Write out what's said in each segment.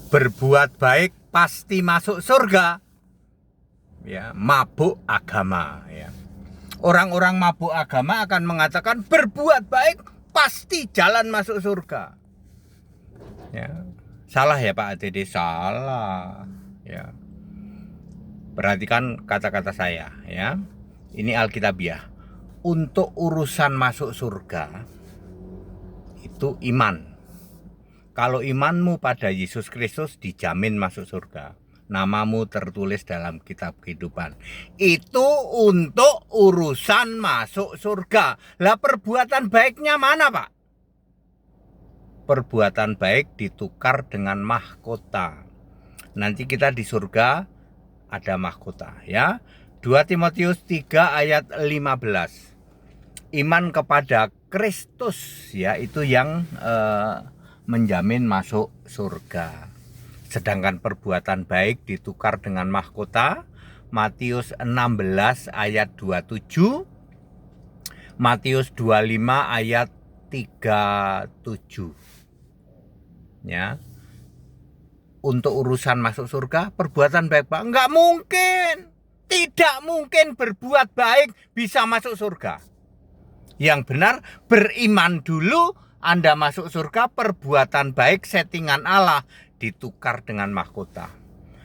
berbuat baik pasti masuk surga. Ya, mabuk agama. Ya. Orang-orang mabuk agama akan mengatakan berbuat baik pasti jalan masuk surga. Ya. Salah ya Pak ATD, salah. Ya. Perhatikan kata-kata saya ya. Ini Alkitabiah. Untuk urusan masuk surga itu iman. Kalau imanmu pada Yesus Kristus dijamin masuk surga. Namamu tertulis dalam kitab kehidupan. Itu untuk urusan masuk surga. Lah perbuatan baiknya mana Pak? Perbuatan baik ditukar dengan mahkota. Nanti kita di surga ada mahkota ya. 2 Timotius 3 ayat 15. Iman kepada Kristus ya itu yang menjamin masuk surga. Sedangkan perbuatan baik ditukar dengan mahkota. Matius 16 ayat 27. Matius 25 ayat 37. Ya. Untuk urusan masuk surga, perbuatan baik Pak, enggak mungkin. Tidak mungkin berbuat baik bisa masuk surga. Yang benar beriman dulu, Anda masuk surga. Perbuatan baik settingan Allah ditukar dengan mahkota.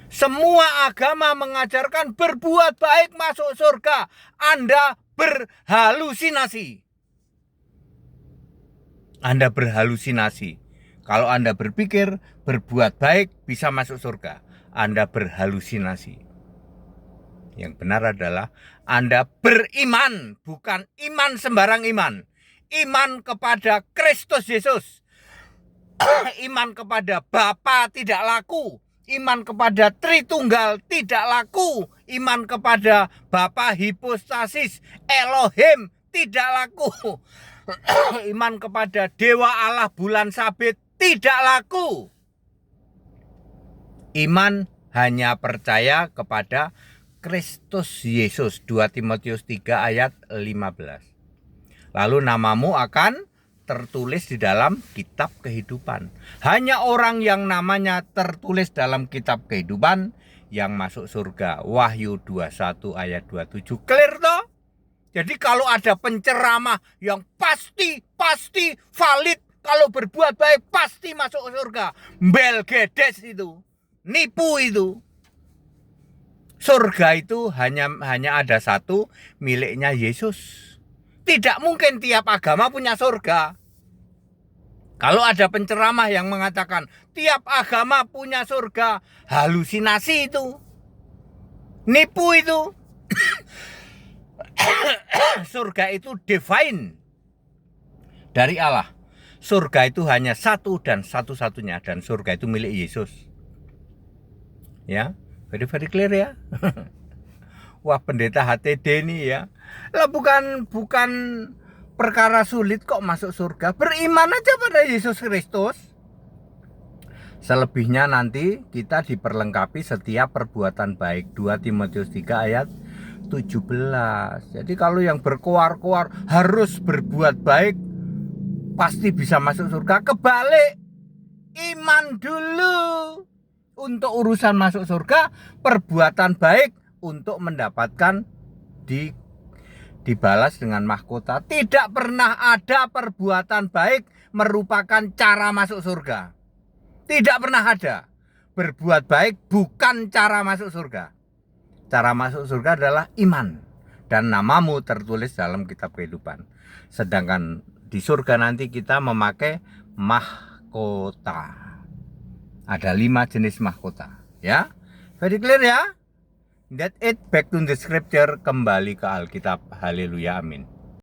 Semua agama mengajarkan berbuat baik masuk surga. Anda berhalusinasi. Anda berhalusinasi. Kalau Anda berpikir berbuat baik bisa masuk surga, Anda berhalusinasi. Yang benar adalah Anda beriman, bukan iman sembarang iman. Iman kepada Kristus Yesus. Iman kepada Bapa tidak laku. Iman kepada Tritunggal tidak laku. Iman kepada Bapa hipostasis Elohim tidak laku. Iman kepada Dewa Allah bulan sabit tidak laku. Iman hanya percaya kepada Kristus Yesus. 2 Timotius 3 ayat 15. Lalu namamu akan tertulis di dalam kitab kehidupan. Hanya orang yang namanya tertulis dalam kitab kehidupan yang masuk surga. Wahyu 21 ayat 27. Clear toh? Jadi kalau ada penceramah yang pasti valid, kalau berbuat baik pasti masuk surga, Belgedes itu, nipu itu. Surga itu hanya ada satu, miliknya Yesus. Tidak mungkin tiap agama punya surga. Kalau ada penceramah yang mengatakan tiap agama punya surga, halusinasi itu, nipu itu. Surga itu divine dari Allah. Surga itu hanya satu dan satu-satunya, dan surga itu milik Yesus. Ya, very clear ya. Wah, pendeta HTD ini ya. Lah bukan perkara sulit kok masuk surga. Beriman aja pada Yesus Kristus. Selebihnya nanti kita diperlengkapi setiap perbuatan baik. 2 Timotius 3 ayat 17. Jadi kalau yang berkoar-koar harus berbuat baik pasti bisa masuk surga, kebalik. Iman dulu untuk urusan masuk surga, perbuatan baik untuk mendapatkan dibalas dengan mahkota. Tidak pernah ada perbuatan baik merupakan cara masuk surga. Tidak pernah ada. Berbuat baik bukan cara masuk surga. Cara masuk surga adalah iman. Dan namamu tertulis dalam kitab kehidupan. Sedangkan di surga nanti kita memakai mahkota. Ada 5 jenis mahkota. Ya, very clear ya. That's it. Back to the scripture. Kembali ke Alkitab. Haleluya, amin.